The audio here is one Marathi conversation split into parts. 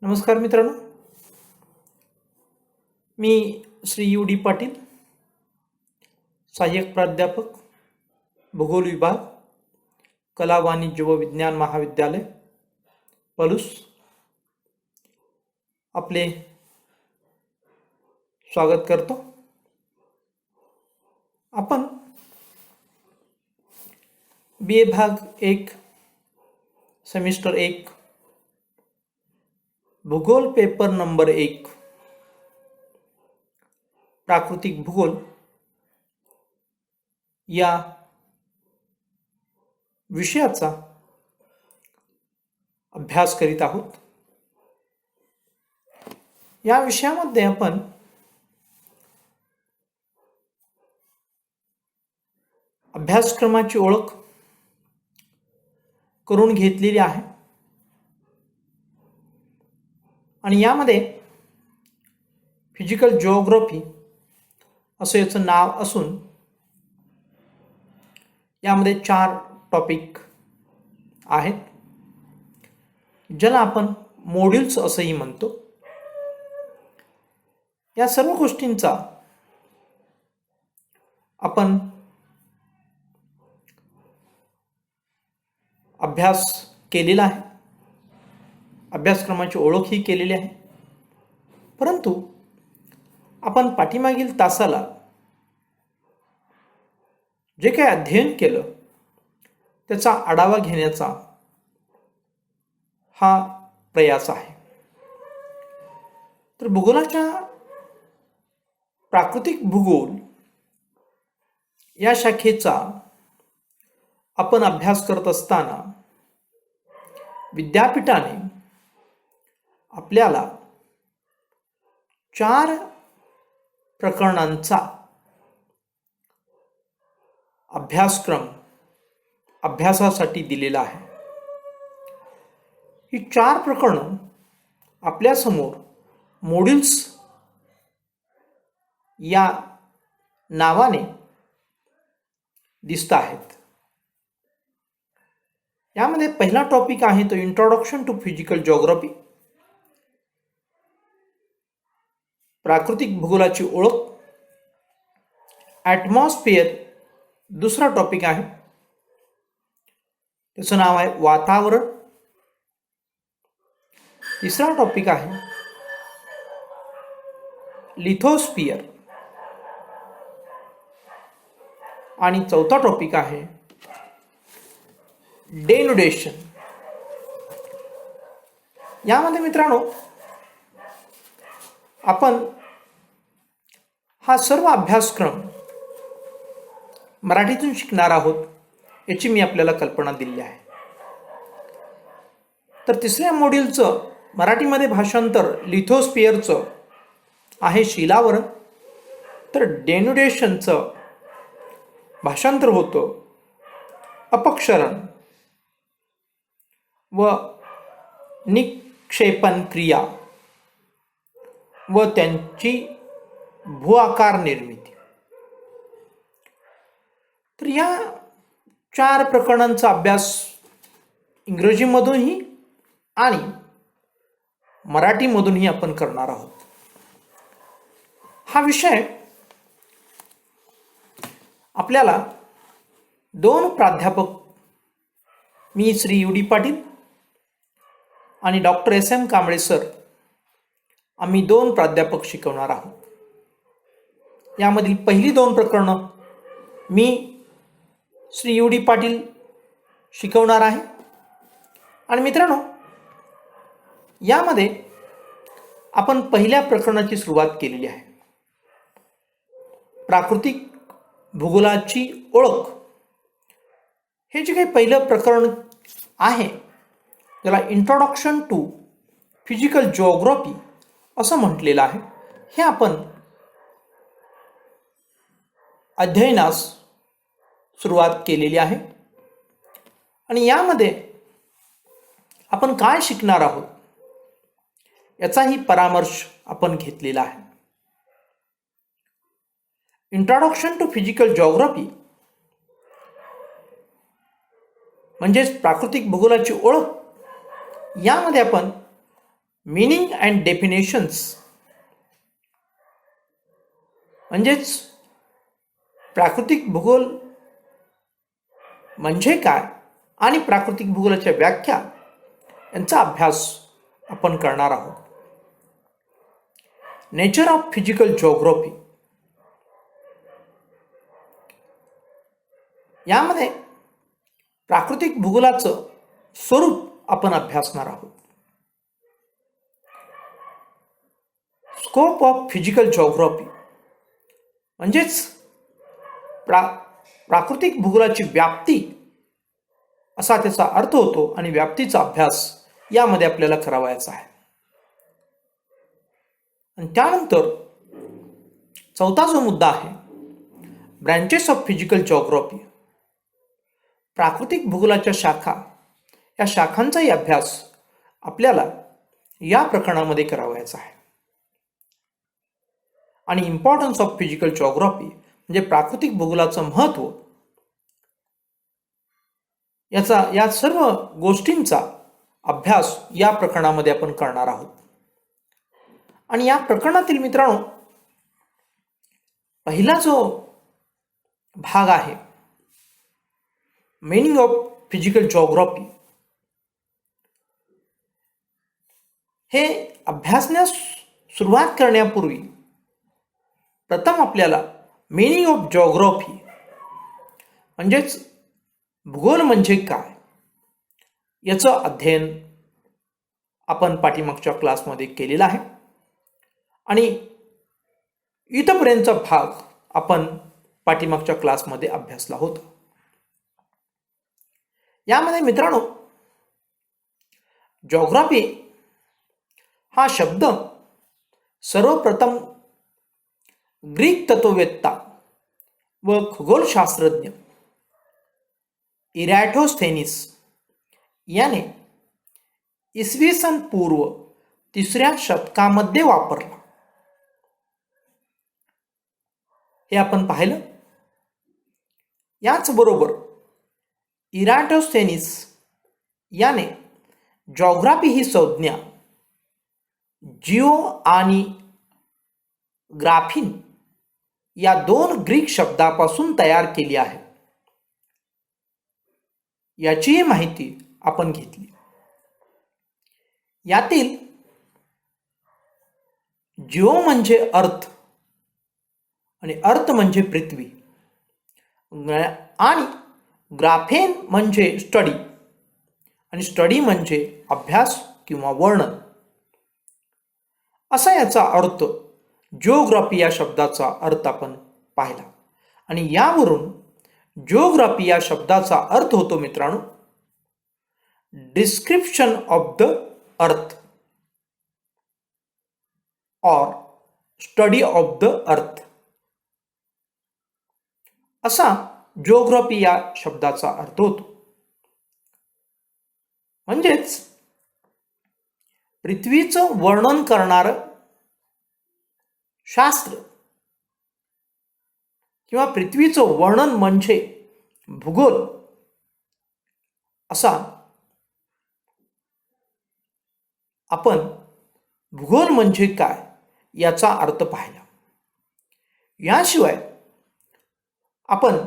नमस्कार मित्रांनो, मी श्री यू डी पाटील, सहाय्यक प्राध्यापक, भूगोल विभाग, कला वाणिज्य व विज्ञान महाविद्यालय, पलूस. आपले स्वागत करतो. आपण बी ए भाग 1 सेमिस्टर 1 भूगोल पेपर नंबर 1 प्राकृतिक भूगोल या विषयाचा अभ्यास करीत आहोत. या विषयामध्ये आपण अभ्यासक्रमाची ओळख करून घेतलेली आहे आणि यामध्ये फिजिकल जिओग्राफी असं याचं नाव असून यामध्ये 4 टॉपिक आहेत, ज्याला आपण मॉड्यूल्स असंही म्हणतो. या सर्व गोष्टींचा आपण अभ्यास केलेला आहे, अभ्यासक्रमाची ओळख ही केलेली आहे. परंतु आपण पाठीमागील तासाला जे काही अध्ययन केलं त्याचा आढावा घेण्याचा हा प्रयास आहे. तर भूगोलाच्या प्राकृतिक भूगोल या शाखेचा आपण अभ्यास करत असताना विद्यापीठाने आपल्याला 4 प्रकरणांचा अभ्यासक्रम अभ्यासासाठी दिलेला आहे. ही 4 प्रकरणं आपल्यासमोर मॉड्यूल्स या नावाने दिसत आहेत. यामध्ये पहिला टॉपिक आहे तो इंट्रोडक्शन टू फिजिकल जिओग्राफी, प्राकृतिक भूगोलाची ओळख. ॲटमॉस्फिअर दुसरा टॉपिक आहे, त्याचं नाव आहे वातावरण. तिसरा टॉपिक आहे लिथोस्फिअर आणि चौथा टॉपिक आहे डेन्युडेशन. यामध्ये मित्रांनो आपण हा सर्व अभ्यासक्रम मराठीतून शिकणार आहोत याची मी आपल्याला कल्पना दिली आहे. तर तिसऱ्या मॉड्यूलचं मराठीमध्ये भाषांतर लिथोस्फिअरचं आहे शिलावरण, तर डेन्युडेशनचं भाषांतर होतं अपक्षरण व निक्षेपण क्रिया व त्यांची भूआकार निर्मिती. तर या 4 प्रकरणांचा अभ्यास इंग्रजीमधूनही आणि मराठीमधूनही आपण करणार आहोत. हा विषय आपल्याला 2 प्राध्यापक, मी श्री यू डी पाटील आणि डॉक्टर SM कांबळे सर, आम्ही 2 प्राध्यापक शिकवणार आहोत. यामधील पहिली 2 प्रकरणं मी श्री यू डी पाटील शिकवणार आहे. आणि मित्रांनो, यामध्ये आपण पहिल्या प्रकरणाची सुरुवात केलेली आहे, प्राकृतिक भूगोलाची ओळख. हे जे काही पहिलं प्रकरण आहे त्याला इंट्रोडक्शन टू फिजिकल जिओग्राफी असं म्हटलेलं आहे. हे आपण अध्ययनास सुरुवात केलेली आहे आणि यामध्ये आपण काय शिकणार आहोत याचाही परामर्श आपण घेतलेला आहे. इंट्रोडक्शन टू फिजिकल जिओग्राफी म्हणजेच प्राकृतिक भूगोलाची ओळख, यामध्ये आपण मीनिंग अँड डेफिनेशन्स म्हणजेच प्राकृतिक भूगोल म्हणजे काय आणि प्राकृतिक भूगोलाच्या व्याख्या यांचा अभ्यास आपण करणार आहोत. नेचर ऑफ फिजिकल जिओग्राफी यामध्ये प्राकृतिक भूगोलाचं स्वरूप आपण अभ्यासणार आहोत. स्कोप ऑफ फिजिकल जिओग्राफी म्हणजेच प्राकृतिक भूगोलाची व्याप्ती असा त्याचा अर्थ होतो आणि व्याप्तीचा अभ्यास यामध्ये आपल्याला करावायचा आहे. आणि त्यानंतर चौथा जो मुद्दा आहे, ब्रँचेस ऑफ फिजिकल जिओग्राफी, प्राकृतिक भूगोलाच्या शाखा, या शाखांचाही अभ्यास आपल्याला या प्रकरणामध्ये करावायचा आहे. आणि इम्पॉर्टन्स ऑफ फिजिकल जिओग्राफी म्हणजे प्राकृतिक भूगोलाचं महत्त्व, या सर्व गोष्टींचा अभ्यास या प्रकरणामध्ये आपण करणार आहोत. आणि या प्रकरणातील मित्रांनो, पहिला जो भाग आहे मीनिंग ऑफ फिजिकल जिओग्राफी, हे अभ्यासण्यास सुरुवात करण्यापूर्वी प्रथम आपल्याला मीनिंग ऑफ जिओग्राफी म्हणजेच भूगोल म्हणजे काय याचं अध्ययन आपण पाठीमागच्या क्लासमध्ये केलेला आहे. आणि इथपर्यंतचा भाग आपण पाठीमागच्या क्लासमध्ये अभ्यासला होता. यामध्ये मित्रांनो, जिओग्राफी हा शब्द सर्वप्रथम ग्रीक तत्ववेत्ता व खगोलशास्त्रज्ञ इरॅटोस्थेनिस याने इसवी सन पूर्व 3ऱ्या शतकामध्ये वापरला, हे आपण पाहिलं. याचबरोबर इरॅटोस्थेनिस याने जिओग्राफी ही संज्ञा जिओ आणि ग्राफीन या 2 ग्रीक शब्दापासून तयार केली आहे, याचीही माहिती आपण घेतली. यातील जिओ म्हणजे अर्थ आणि अर्थ म्हणजे पृथ्वी आणि ग्राफेन म्हणजे स्टडी आणि स्टडी म्हणजे अभ्यास किंवा वर्णन, असा याचा अर्थ जिओग्राफी या शब्दाचा अर्थ आपण पाहिला. आणि यावरून जिओग्राफी या शब्दाचा अर्थ होतो मित्रांनो डिस्क्रिप्शन ऑफ द अर्थ और स्टडी ऑफ द अर्थ, असा जिओग्राफी या शब्दाचा अर्थ होतो. म्हणजेच पृथ्वीचं वर्णन करणारं शास्त्र किंवा पृथ्वीचं वर्णन म्हणजे भूगोल, असा आपण भूगोल म्हणजे काय याचा अर्थ पाहिला. याशिवाय आपण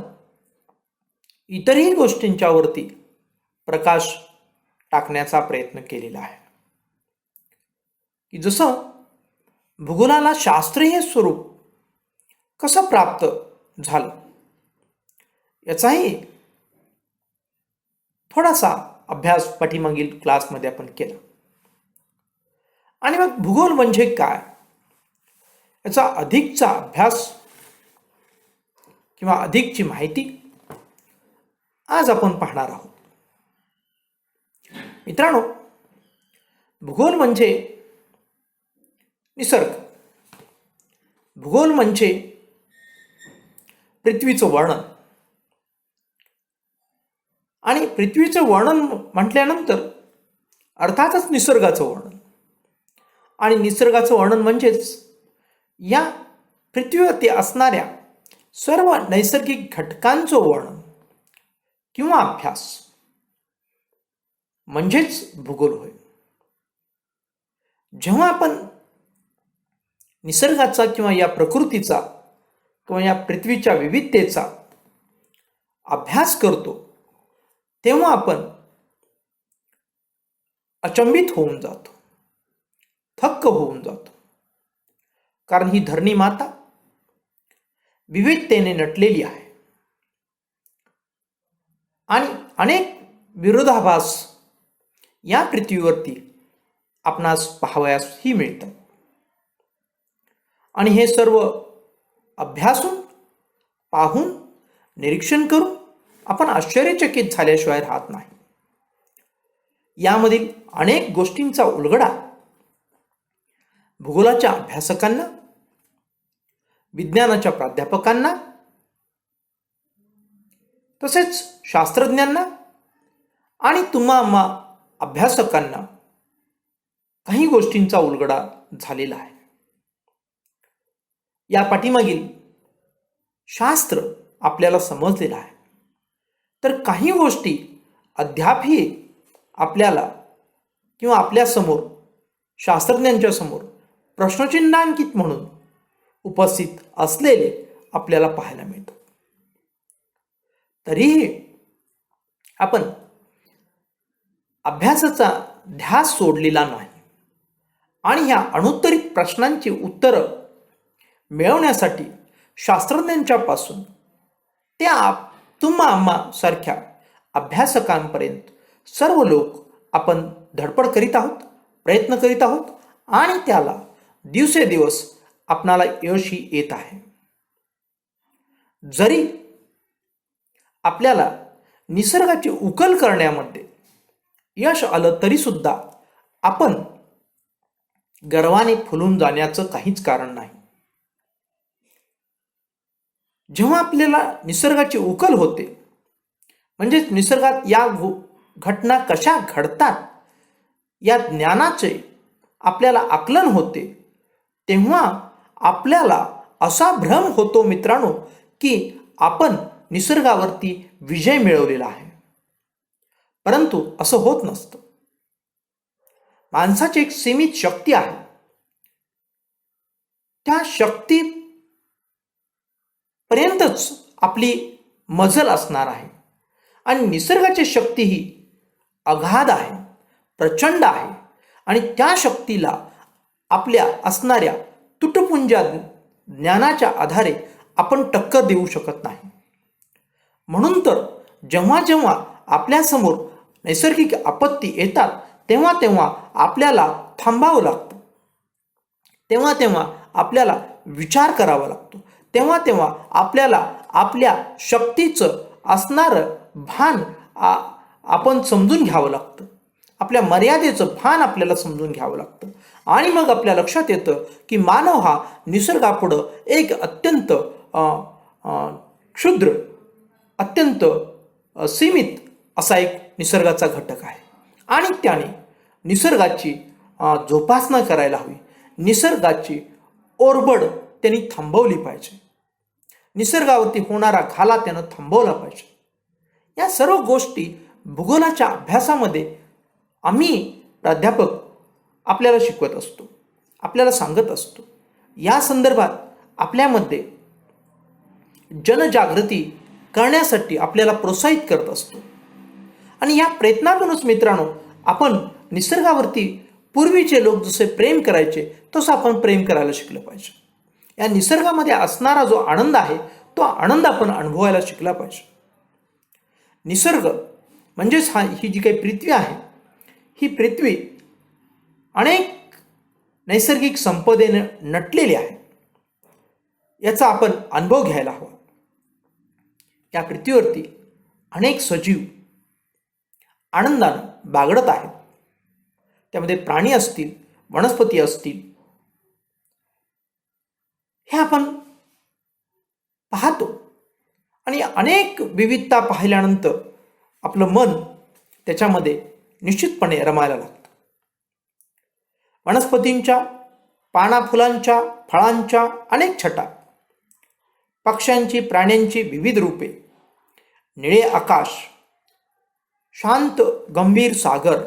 इतरही गोष्टींच्यावरती प्रकाश टाकण्याचा प्रयत्न केलेला आहे, की जसं भूगोलाला शास्त्रीय स्वरूप कसं प्राप्त झालं याचाही थोडासा अभ्यास पाठीमागील क्लासमध्ये आपण केला. आणि मग भूगोल म्हणजे काय याचा अधिकचा अभ्यास किंवा अधिकची माहिती आज आपण पाहणार आहोत. मित्रांनो, भूगोल म्हणजे निसर्ग, भूगोल म्हणजे पृथ्वीचं वर्णन. आणि पृथ्वीचं वर्णन म्हटल्यानंतर अर्थातच निसर्गाचं वर्णन, आणि निसर्गाचं वर्णन म्हणजेच या पृथ्वीवरती असणाऱ्या सर्व नैसर्गिक घटकांचं वर्णन किंवा अभ्यास म्हणजेच भूगोल होय. जेव्हा आपण निसर्गाचा किंवा या प्रकृतीचा किंवा या पृथ्वीच्या विविधतेचा अभ्यास करतो तेव्हा आपण अचंबित होऊन जातो, थक्क होऊन जातो. कारण ही धरणी माता विविधतेने नटलेली आहे आणि अनेक विरोधाभास या पृथ्वीवरती आपणास पाहावयासही मिळतात. आणि हे सर्व अभ्यासून, पाहून, निरीक्षण करून आपण आश्चर्यचकित झाल्याशिवाय राहत नाही. यामधील अनेक गोष्टींचा उलगडा भूगोलाच्या अभ्यासकांना, विज्ञानाच्या प्राध्यापकांना, तसेच शास्त्रज्ञांना आणि तुम्हा अभ्यासकांना काही गोष्टींचा उलगडा झालेला आहे. या पाठीमागील शास्त्र आपल्याला समजलेलं आहे. तर काही गोष्टी अद्यापही आपल्याला किंवा आपल्यासमोर, शास्त्रज्ञांच्या समोर प्रश्नचिन्हांकित म्हणून उपस्थित असलेले आपल्याला पाहायला मिळतात. तरीही आपण अभ्यासाचा ध्यास सोडलेला नाही आणि ह्या अनुत्तरित प्रश्नांची उत्तरं मिळवण्यासाठी शास्त्रज्ञांच्या पासून त्या तुम्हा सारख्या अभ्यासकांपर्यंत सर्व लोक आपण धडपड करीत आहोत, प्रयत्न करीत आहोत आणि त्याला दिवसेदिवस आपणाला यशही येत आहे. जरी आपल्याला निसर्गाची उकल करण्यामध्ये यश आलं तरी सुद्धा आपण गर्वाने फुलून जाण्याचं काहीच कारण नाही. जेव्हा आपल्याला निसर्गाची उकल होते, म्हणजेच निसर्गात या घटना कशा घडतात या ज्ञानाचे आपल्याला आकलन होते, तेव्हा आपल्याला असा भ्रम होतो मित्रांनो की आपण निसर्गावरती विजय मिळवलेला आहे. परंतु असं होत नसतं. माणसाची एक सीमित शक्ती आहे. त्या शक्ती पर्यंतच आपली मजल असणार आहे आणि निसर्गाची शक्ती ही अगाध आहे, प्रचंड आहे आणि त्या शक्तीला आपल्या असणाऱ्या तुटपुंजा ज्ञानाच्या आधारे आपण टक्कर देऊ शकत नाही. म्हणून तर जेव्हा जेव्हा आपल्यासमोर नैसर्गिक आपत्ती येतात तेव्हा तेव्हा आपल्याला थांबावं लागतं, तेव्हा तेव्हा आपल्याला विचार करावा लागतो, तेव्हा तेव्हा आपल्याला आपल्या शक्तीचं असणारं भान आपण समजून घ्यावं लागतं, आपल्या मर्यादेचं भान आपल्याला समजून घ्यावं लागतं. आणि मग आपल्या लक्षात येतं की मानव हा निसर्गापुढं एक अत्यंत क्षुद्र, अत्यंत सीमित असा एक निसर्गाचा घटक आहे आणि त्याने निसर्गाची जोपासना करायला हवी. निसर्गाची ओरबड त्यांनी थांबवली पाहिजे. निसर्गावरती होणारा घाला त्यानं थांबवला पाहिजे. या सर्व गोष्टी भूगोलाच्या अभ्यासामध्ये आम्ही प्राध्यापक आपल्याला शिकवत असतो, आपल्याला सांगत असतो. या संदर्भात आपल्यामध्ये जनजागृती करण्यासाठी आपल्याला प्रोत्साहित करत असतो आणि या प्रयत्नातूनच मित्रांनो आपण निसर्गावरती पूर्वीचे लोक जसे प्रेम करायचे तसं आपण प्रेम करायला शिकलं पाहिजे. या निसर्गामध्ये असणारा जो आनंद आहे तो आनंद आपण अनुभवायला शिकला पाहिजे. निसर्ग म्हणजेच ही जी काही पृथ्वी आहे, ही पृथ्वी अनेक नैसर्गिक संपदेने नटलेली आहे. याचा आपण अनुभव घ्यायला हवा. या पृथ्वीवरती अनेक सजीव आनंदानं बागडत आहेत. त्यामध्ये प्राणी असतील, वनस्पती असतील, हे आपण पाहतो आणि अनेक विविधता पाहिल्यानंतर आपलं मन त्याच्यामध्ये निश्चितपणे रमायला लागतं. वनस्पतींच्या, पानाफुलांच्या, फळांच्या अनेक छटा, पक्ष्यांची, प्राण्यांची विविध रूपे, निळे आकाश, शांत गंभीर सागर,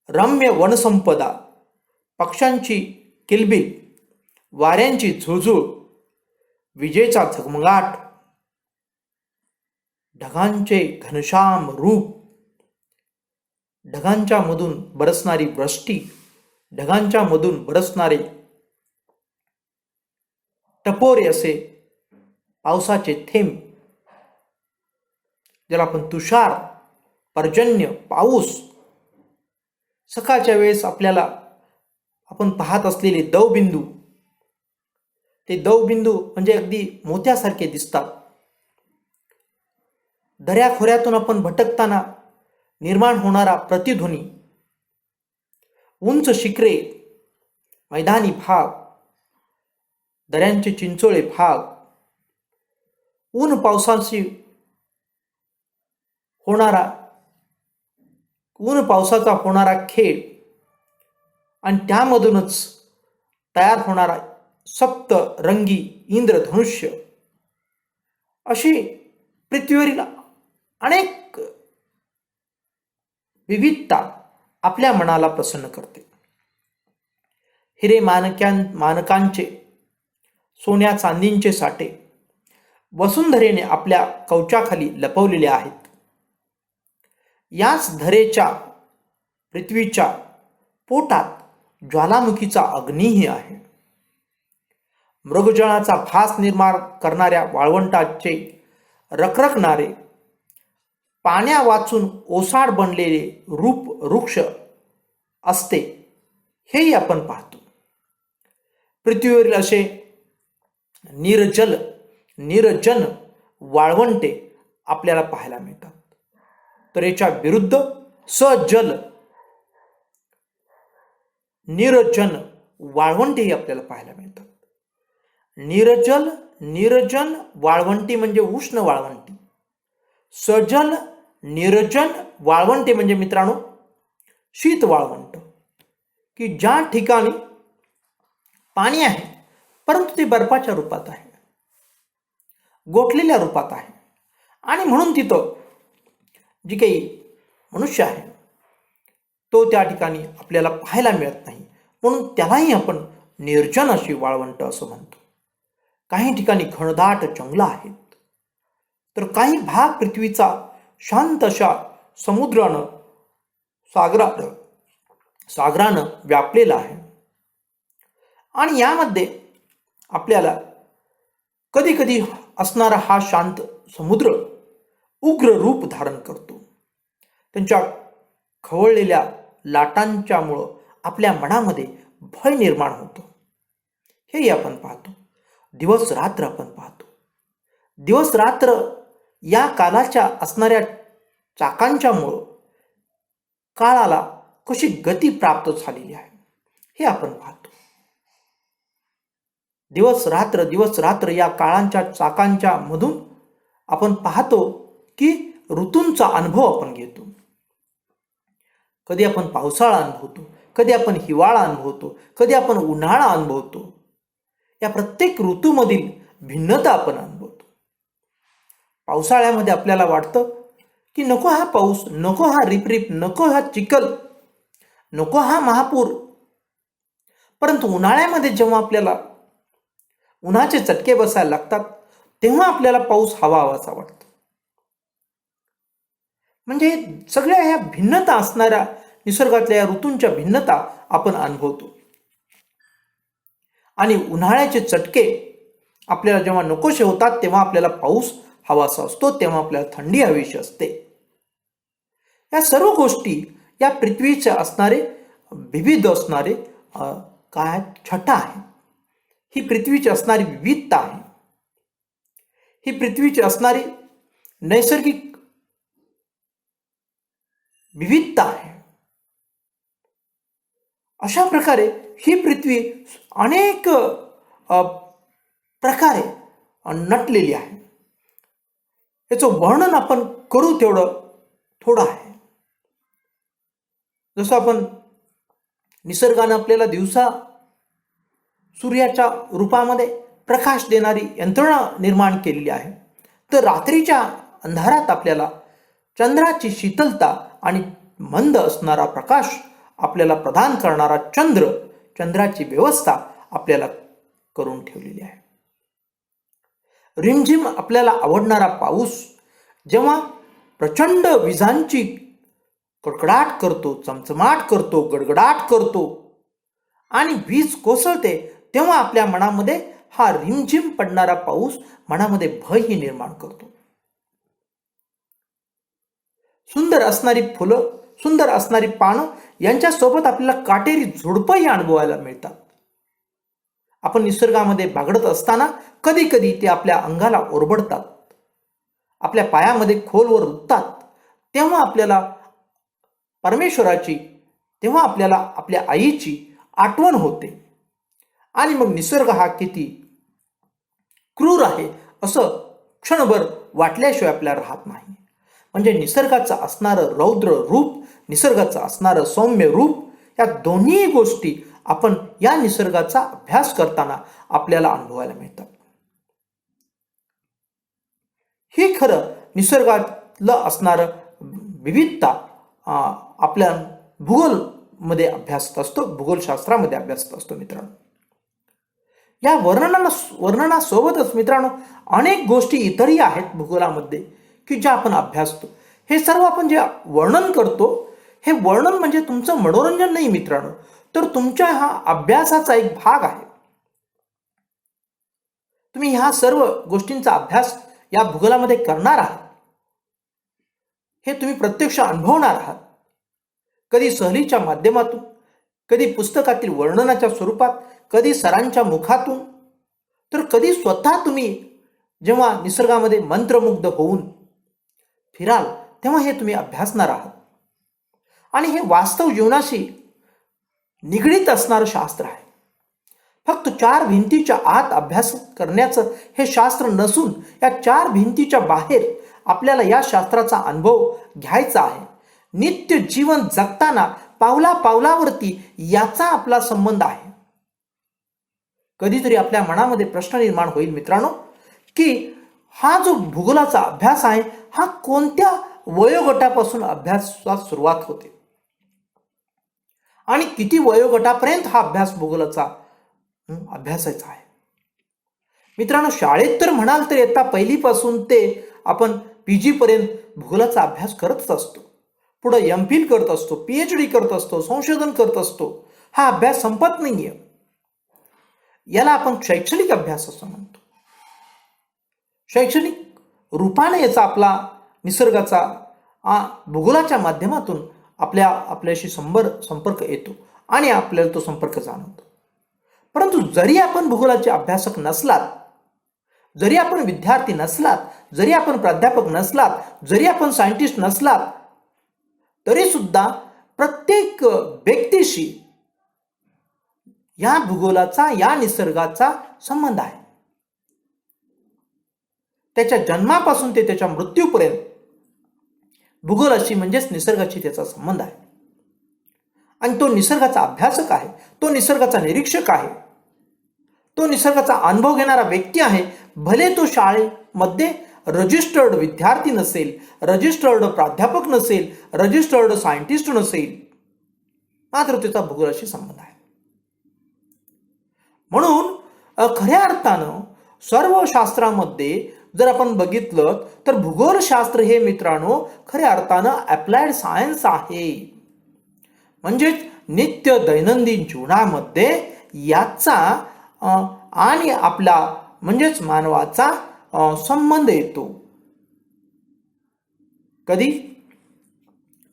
रम्य वनसंपदा, पक्ष्यांची किलबिल, वाऱ्यांची झुळझुळ, विजेचा झगमगाट, ढगांचे घनश्याम रूप, ढगांच्या मधून बरसणारी वृष्टी, ढगांच्या मधून बरसणारे टपोरे असे पावसाचे थेंब, ज्याला आपण तुषार, पर्जन्य, पाऊस, सकाळच्या वेळेस आपल्याला आपण पाहत असलेले दवबिंदू, ते दवबिंदू म्हणजे अगदी मोत्यासारखे दिसतात. दऱ्याखोऱ्यातून आपण भटकताना निर्माण होणारा प्रतिध्वनी, उंच शिखरे, मैदानी भाग, दऱ्यांचे चिंचोळे भाग, ऊन पावसाचा होणारा खेळ आणि त्यामधूनच तयार होणारा सप्तरंगी इंद्रधनुष्य, अशी पृथ्वीवरील अनेक विविधता आपल्या मनाला प्रसन्न करते. हिरे माणकांचे, सोन्या चांदींचे साठे वसुंधरेने आपल्या कवचाखाली लपवलेले आहेत. याच धरेच्या, पृथ्वीच्या पोटात ज्वालामुखीचा अग्नीही आहे. मृगजळाचा भास निर्माण करणाऱ्या वाळवंटाचे रखरखणारे, पाण्या वाचून ओसाड बनलेले रूप वृक्ष असते, हेही आपण पाहतो. पृथ्वीवरील असे निर्जन वाळवंटे आपल्याला पाहायला मिळतात. तर याच्या विरुद्ध सजल निर्जन वाळवंटेही आपल्याला पाहायला मिळतात. निर्जन वाळवंटी म्हणजे उष्ण वाळवंटी. सजल निर्जन वाळवंटे म्हणजे मित्रांनो शीत वाळवंट, की ज्या ठिकाणी पाणी आहे परंतु ते बर्फाच्या रूपात आहे, गोठलेल्या रूपात आहे, आणि म्हणून तिथं जी काही मनुष्य आहे तो त्या ठिकाणी आपल्याला पाहायला मिळत नाही, म्हणून त्यालाही आपण निर्जन अशी वाळवंट असं म्हणतो. काही ठिकाणी घनदाट जंगलं आहेत, तर काही भाग पृथ्वीचा शांत अशा समुद्रानं सागरानं व्यापलेला आहे. आणि यामध्ये आपल्याला कधी कधी असणारा हा शांत समुद्र उग्र रूप धारण करतो. त्यांच्या खवळलेल्या लाटांच्यामुळं आपल्या मनामध्ये भय निर्माण होतो. हेही आपण पाहतो. दिवस रात्र आपण पाहतो. दिवस रात्र या कालाच्या असणाऱ्या चाकांच्यामुळं काळाला कशी गती प्राप्त झालेली आहे हे आपण पाहतो. दिवस रात्र या काळांच्या चाकांच्या मधून आपण पाहतो की ऋतूंचा अनुभव आपण घेतो. कधी आपण पावसाळा अनुभवतो, कधी आपण हिवाळा अनुभवतो, कधी आपण उन्हाळा अनुभवतो. या प्रत्येक ऋतूमधील भिन्नता आपण अनुभवतो. पावसाळ्यामध्ये आपल्याला वाटतं की नको हा पाऊस, नको हा रिपरिप, नको हा चिखल, नको हा महापूर. परंतु उन्हाळ्यामध्ये जेव्हा आपल्याला उन्हाचे चटके बसायला लागतात तेव्हा आपल्याला पाऊस हवासा वाटतो. म्हणजे सगळ्या ह्या भिन्नता असणाऱ्या निसर्गातल्या या ऋतूंच्या भिन्नता आपण अनुभवतो. आणि उन्हाळ्याचे चटके आपल्याला जेव्हा नकोसे होतात तेव्हा आपल्याला पाऊस हवासा असतो, तेव्हा आपल्याला थंडी हवीशी असते. या सर्व गोष्टी या पृथ्वीचे असणारे विविध असणारे काय छटा आहे. ही पृथ्वीची असणारी विविधता आहे. ही पृथ्वीची असणारी नैसर्गिक विविधता आहे. अशा प्रकारे ही पृथ्वी अनेक प्रकारे नटलेली आहे. याचं वर्णन आपण करू तेवढं थोडं आहे. जसं आपण निसर्गानं आपल्याला दिवसा सूर्याच्या रूपामध्ये प्रकाश देणारी यंत्रणा निर्माण केलेली आहे, तर रात्रीच्या अंधारात आपल्याला चंद्राची शीतलता आणि मंद असणारा प्रकाश आपल्याला प्रदान करणारा चंद्राची व्यवस्था आपल्याला करून ठेवलेली आहे. रिमझिम आपल्याला आवडणारा पाऊस जेव्हा प्रचंड विजांची कडकडाट करतो, चमचमाट करतो, गडगडाट करतो आणि वीज कोसळते, तेव्हा आपल्या मनामध्ये हा रिमझिम पडणारा पाऊस मनामध्ये भयही निर्माण करतो. सुंदर असणारी फुलं, सुंदर असणारी पानं यांच्यासोबत आपल्याला काटेरी झुडपंही अनुभवायला मिळतात. आपण निसर्गामध्ये बागडत असताना कधी कधी ते आपल्या अंगाला ओरबडतात, आपल्या पायामध्ये खोलवर रुततात. तेव्हा आपल्याला परमेश्वराची, तेव्हा आपल्याला आपल्या आईची आठवण होते आणि मग निसर्ग हा किती क्रूर आहे असं क्षणभर वाटल्याशिवाय आपल्याला राहत नाही. म्हणजे निसर्गाचं असणारं रौद्र रूप, निसर्गाचं असणारं सौम्य रूप, या दोन्ही गोष्टी आपण या निसर्गाचा अभ्यास करताना आपल्याला अनुभवायला मिळतात. हे खरं निसर्गातलं असणारं विविधता आपल्या भूगोलमध्ये अभ्यासत असतो, भूगोलशास्त्रामध्ये अभ्यासत असतो मित्रांनो. या वर्णनासोबतच मित्रांनो अनेक गोष्टी इतरही आहेत भूगोलामध्ये की ज्या आपण अभ्यासतो. हे सर्व आपण जे वर्णन करतो, हे वर्णन म्हणजे तुमचं मनोरंजन नाही मित्रांनो, तर तुमच्या हा अभ्यासाचा एक भाग आहे. तुम्ही ह्या सर्व गोष्टींचा अभ्यास या भूगोलामध्ये करणार आहात, हे तुम्ही प्रत्यक्ष अनुभवणार आहात. कधी सहलीच्या माध्यमातून, कधी पुस्तकातील वर्णनाच्या स्वरूपात, कधी सरांच्या मुखातून, तर कधी स्वतः तुम्ही जेव्हा निसर्गामध्ये मंत्रमुग्ध होऊन फिराल तेव्हा हे तुम्ही अभ्यासणार आहात. आणि हे वास्तव जीवनाशी निगडीत असणारं शास्त्र आहे. फक्त 4 भिंतीच्या आत अभ्यास करण्याचं हे शास्त्र नसून या 4 भिंतीच्या बाहेर आपल्याला या शास्त्राचा अनुभव घ्यायचा आहे. नित्य जीवन जगताना पावला पावलावरती याचा आपला संबंध आहे. कधीतरी आपल्या मनामध्ये प्रश्न निर्माण होईल मित्रांनो की हा जो भूगोलाचा अभ्यास आहे हा कोणत्या वयोगटापासून अभ्यासास सुरुवात होते आणि किती वयोगटापर्यंत हा अभ्यास भूगोलाचा अभ्यासायचा आहे. मित्रांनो शाळेत तर म्हणाल तर इयत्ता पहिलीपासून ते आपण PG पर्यंत भूगोलाचा अभ्यास करतच असतो. पुढे MPhil करत असतो, PhD करत असतो, संशोधन करत असतो. हा अभ्यास संपत नाहीये. याला आपण शैक्षणिक अभ्यास असं म्हणतो. शैक्षणिक रूपाने याचा आपला निसर्गाचा भूगोलाच्या माध्यमातून आपल्याशी संपर्क येतो आणि आपल्याला तो संपर्क जाणवतो. परंतु जरी आपण भूगोलाचे अभ्यासक नसलात, जरी आपण विद्यार्थी नसलात, जरी आपण प्राध्यापक नसलात, जरी आपण सायंटिस्ट नसलात, तरी सुद्धा प्रत्येक व्यक्तीशी या भूगोलाचा, या निसर्गाचा संबंध आहे. त्याच्या जन्मापासून ते त्याच्या मृत्यूपर्यंत भूगोलाशी म्हणजेच निसर्गाशी त्याचा संबंध आहे. आणि तो निसर्गाचा अभ्यासक आहे, तो निसर्गाचा निरीक्षक आहे, तो निसर्गाचा अनुभव घेणारा व्यक्ती आहे. भले तो शाळेमध्ये रजिस्टर्ड विद्यार्थी नसेल, रजिस्टर्ड प्राध्यापक नसेल, रजिस्टर्ड सायंटिस्ट नसेल, मात्र त्याचा भूगोलाशी संबंध आहे. म्हणून खऱ्या अर्थानं सर्व शास्त्रामध्ये जर आपण बघितलं तर भूगोलशास्त्र हे मित्रांनो खऱ्या अर्थानं अप्लाइड सायन्स आहे. म्हणजेच नित्य दैनंदिन जीवनामध्ये याचा आणि आपला म्हणजेच मानवाचा संबंध येतो. कधी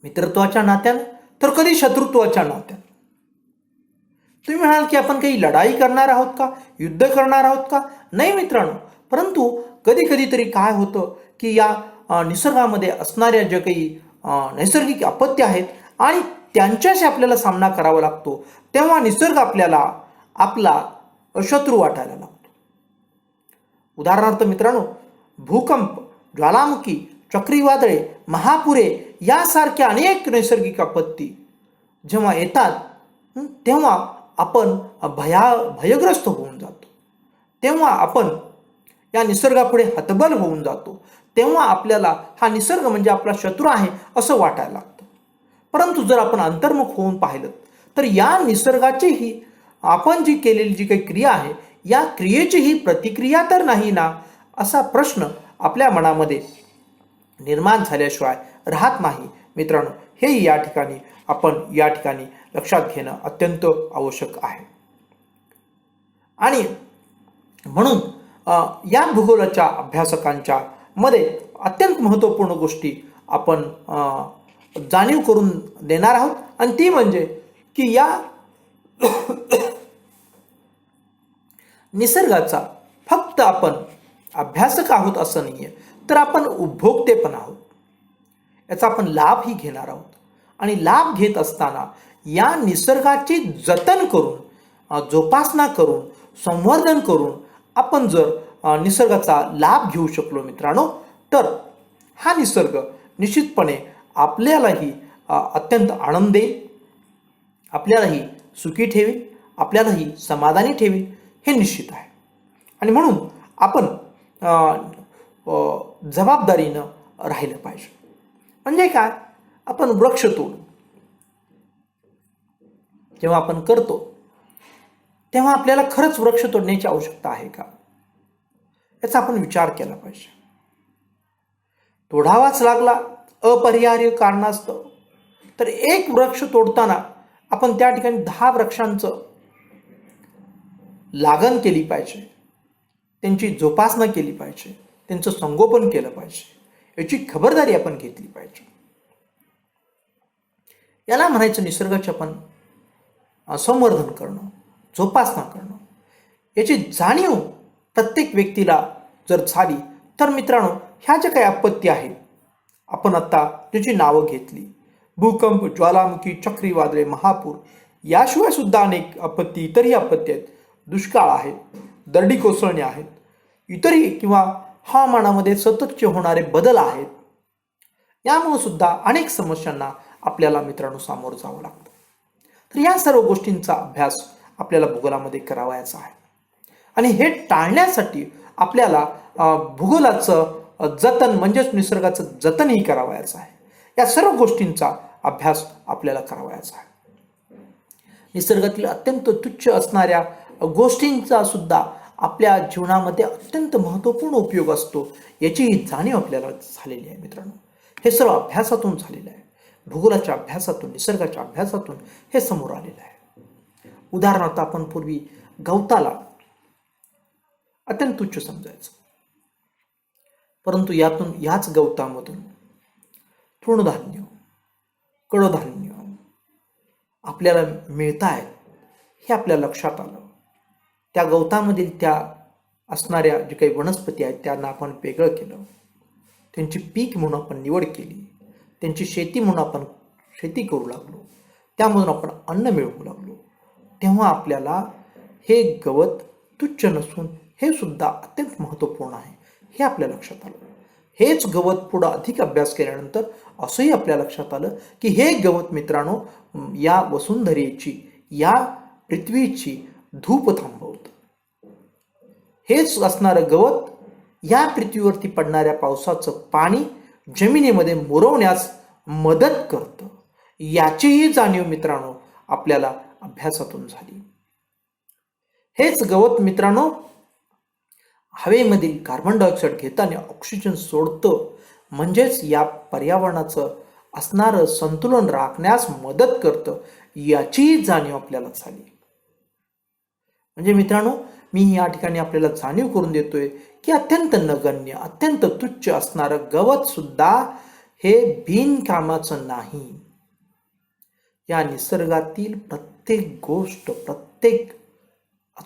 मित्रत्वाच्या नात्याने तर कधी शत्रुत्वाच्या नात्याने. तुम्ही म्हणाल की आपण काही लढाई करणार आहोत का, युद्ध करणार आहोत का? नाही मित्रांनो. परंतु कधी कधी तरी काय होतं की या निसर्गामध्ये असणाऱ्या ज्या काही नैसर्गिक आपत्ती आहेत आणि त्यांच्याशी आपल्याला सामना करावा लागतो, तेव्हा निसर्ग आपल्याला आपला शत्रू वाटायला लागतो. उदाहरणार्थ मित्रांनो, भूकंप, ज्वालामुखी, चक्रीवादळे, महापुरे यासारख्या अनेक नैसर्गिक आपत्ती जेव्हा येतात तेव्हा आपण भयग्रस्त होऊन जातो. तेव्हा आपण या निसर्गापुढे हतबल होऊन जातो. तेव्हा आपल्याला हा निसर्ग म्हणजे आपला शत्रू आहे असं वाटायला लागतं. परंतु जर आपण अंतर्मुख होऊन पाहिलं तर या निसर्गाचीही आपण जी केलेली जी काही क्रिया आहे या क्रियेची ही प्रतिक्रिया तर नाही ना, असा प्रश्न आपल्या मनामध्ये निर्माण झाल्याशिवाय राहत नाही मित्रांनो. हे या ठिकाणी लक्षात घेणं अत्यंत आवश्यक आहे. आणि म्हणून या भूगोलाच्या अभ्यासकांच्या मध्ये अत्यंत महत्त्वपूर्ण गोष्टी आपण जाणीव करून देणार आहोत. आणि ती म्हणजे की या निसर्गाचा फक्त आपण अभ्यासक आहोत असं नाहीये, तर आपण उपभोक्ते पण आहोत. याचा आपण लाभही घेणार आहोत. आणि लाभ घेत असताना या निसर्गाची जतन करून, जोपासना करून, संवर्धन करून आपण जर निसर्गाचा लाभ घेऊ शकलो मित्रांनो, तर हा निसर्ग निश्चितपणे आपल्यालाही अत्यंत आनंद देईल, आपल्यालाही सुखी ठेवील, आपल्यालाही समाधानी ठेवील, हे निश्चित आहे. आणि म्हणून आपण जबाबदारीनं राहिलं पाहिजे. म्हणजे काय, आपण वृक्षतोड जेव्हा आपण करतो तेव्हा आपल्याला खरंच वृक्ष तोडण्याची आवश्यकता आहे का, याचा आपण विचार केला पाहिजे. तोडावाच लागला अपरिहार्य कारणास्तव तर एक वृक्ष तोडताना आपण त्या ठिकाणी 10 वृक्षांचं लागण केली पाहिजे, त्यांची जोपासना केली पाहिजे, त्यांचं संगोपन केलं पाहिजे, याची खबरदारी आपण घेतली पाहिजे. याला म्हणायचं निसर्गाचे आपण संवर्धन करणं, जोपासना करणं. याची जाणीव प्रत्येक व्यक्तीला जर झाली तर मित्रांनो, ह्या ज्या काही आपत्ती आहेत, आपण आता ज्याची नावं घेतली, भूकंप, ज्वालामुखी, चक्रीवादळे, महापूर, याशिवाय सुद्धा अनेक आपत्ती, इतरही आपत्ती आहेत, दुष्काळ आहेत, दरडी कोसळणे आहेत, इतरही किंवा हवामानामध्ये सततचे होणारे बदल आहेत, यामुळे सुद्धा अनेक समस्यांना आपल्याला मित्रांनो सामोरं जावं लागतं. तर या सर्व गोष्टींचा अभ्यास आपल्याला भूगोलामध्ये करावायचा आहे. आणि हे टाळण्यासाठी आपल्याला भूगोलाचं जतन म्हणजेच निसर्गाचं जतनही करावायचं आहे. या सर्व गोष्टींचा अभ्यास आपल्याला करावायचा आहे. निसर्गातील अत्यंत तुच्छ असणाऱ्या गोष्टींचा सुद्धा आपल्या जीवनामध्ये अत्यंत महत्त्वपूर्ण उपयोग असतो, याची जाणीव आपल्याला झालेली आहे मित्रांनो. हे सर्व अभ्यासातून झालेलं आहे, भूगोलाच्या अभ्यासातून, निसर्गाच्या अभ्यासातून हे समोर आलेलं आहे. उदाहरणार्थ आपण पूर्वी गवताला अत्यंत तुच्छ समजायचं, परंतु याच गवतामधून तृणधान्य, कडधान्य आपल्याला मिळत आहेत हे आपल्या लक्षात आलं. त्या गवतामधील त्या असणाऱ्या जे काही वनस्पती आहेत त्यांना आपण वेगळं केलं, त्यांची पीक म्हणून आपण निवड केली, त्यांची शेती म्हणून आपण शेती करू लागलो, त्यामधून आपण अन्न मिळवू लागलो. तेव्हा आपल्याला हे गवत तुच्छ नसून हे सुद्धा अत्यंत महत्त्वपूर्ण आहे हे आपल्या लक्षात आलं. हेच गवत पुढं अधिक अभ्यास केल्यानंतर असंही आपल्या लक्षात आलं की हे गवत मित्रांनो या वसुंधरेची, या पृथ्वीची धूप थांबवतं. हेच असणारं गवत या पृथ्वीवरती पडणाऱ्या पावसाचं पाणी जमिनीमध्ये मुरवण्यास मदत करतं. याचीही जाणीव मित्रांनो आपल्याला अभ्यासातून झाली. हेच गवत मित्रांनो हवेमधील कार्बन डायऑक्साईड घेताना ऑक्सिजन सोडतं, म्हणजेच या पर्यावरणाचं असणारं संतुलन राखण्यास मदत करतं. याचीही जाणीव आपल्याला झाली. म्हणजे मित्रांनो, मी या ठिकाणी आपल्याला जाणीव करून देतोय की अत्यंत नगण्य, अत्यंत तुच्छ असणारं गवत सुद्धा हे बिनकामाचं नाही. या निसर्गातील प्रत्येक गोष्ट, प्रत्येक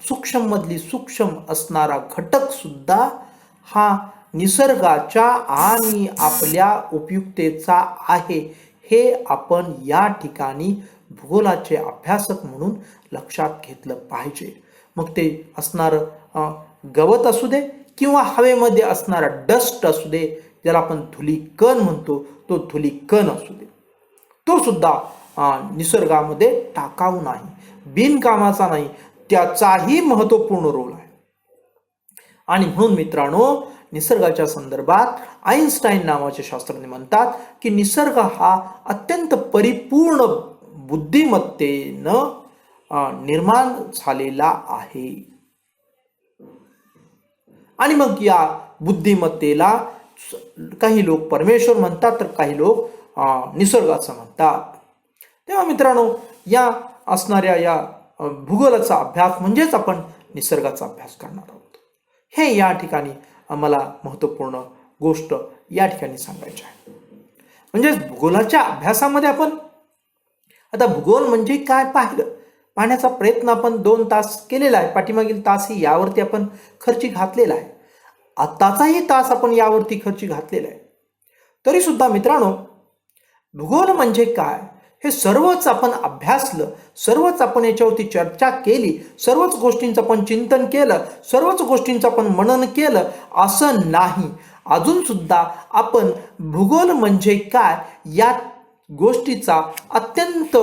सूक्ष्म मधली सूक्ष्म असणारा घटक सुद्धा हा निसर्गाच्या आणि आपल्या उपयुक्तेचा आहे, हे आपण या ठिकाणी भूगोलाचे अभ्यासक म्हणून लक्षात घेतलं पाहिजे. मग ते असणारं गवत असू दे किंवा हवेमध्ये असणारा डस्ट असू दे, ज्याला आपण धुलीकण म्हणतो, तो धुलीकण असू दे, तो सुद्धा निसर्गामध्ये टाकाऊ नाही, बिनकामाचा नाही, त्याचाही महत्त्वपूर्ण रोल आहे. आणि म्हणून मित्रांनो, निसर्गाच्या संदर्भात आईन्स्टाईन नावाचे शास्त्रज्ञ म्हणतात की निसर्ग हा अत्यंत परिपूर्ण बुद्धिमत्तेनं निर्माण झालेला आहे. आणि मग या बुद्धिमत्तेला काही लोक परमेश्वर म्हणतात तर काही लोक निसर्गाचं म्हणतात. तेव्हा मित्रांनो, या असणाऱ्या या भूगोलाचा अभ्यास म्हणजेच आपण निसर्गाचा अभ्यास करणार आहोत. हे या ठिकाणी आम्हाला महत्त्वपूर्ण गोष्ट या ठिकाणी सांगायची आहे. म्हणजेच भूगोलाच्या अभ्यासामध्ये आपण आता भूगोल म्हणजे काय पाहण्याचा प्रयत्न आपण 2 तास केलेला आहे. पाठीमागील तासही यावरती आपण खर्ची घातलेला आहे. आत्ताचाही तास आपण यावरती खर्ची घातलेला आहे. तरी सुद्धा मित्रांनो, भूगोल म्हणजे काय हे सर्वच आपण अभ्यासलं, सर्वच आपण याच्यावरती चर्चा केली, सर्वच गोष्टींचं आपण चिंतन केलं, सर्वच गोष्टींचं आपण मनन केलं असं नाही. अजून सुद्धा आपण भूगोल म्हणजे काय या गोष्टीचा अत्यंत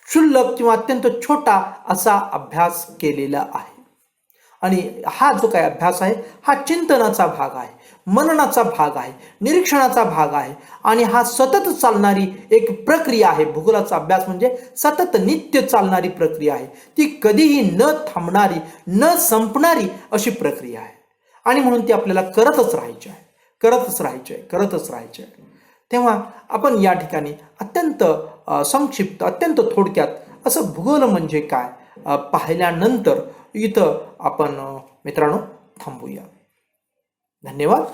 क्षुल्लक किंवा अत्यंत छोटा असा अभ्यास केलेला आहे. आणि हा जो काही अभ्यास आहे हा चिंतनाचा भाग आहे, मननाचा भाग आहे, निरीक्षणाचा भाग आहे. आणि हा सतत चालणारी एक प्रक्रिया आहे. भूगोलाचा अभ्यास म्हणजे सतत नित्य चालणारी प्रक्रिया आहे. ती कधीही न थांबणारी, न संपणारी अशी प्रक्रिया आहे. आणि म्हणून ती आपल्याला करतच राहायची आहे. तेव्हा आपण या ठिकाणी अत्यंत संक्षिप्त, अत्यंत थोडक्यात असं भूगोल म्हणजे काय पाहिल्यानंतर इथं आपण मित्रांनो थांबूया. धन्यवाद.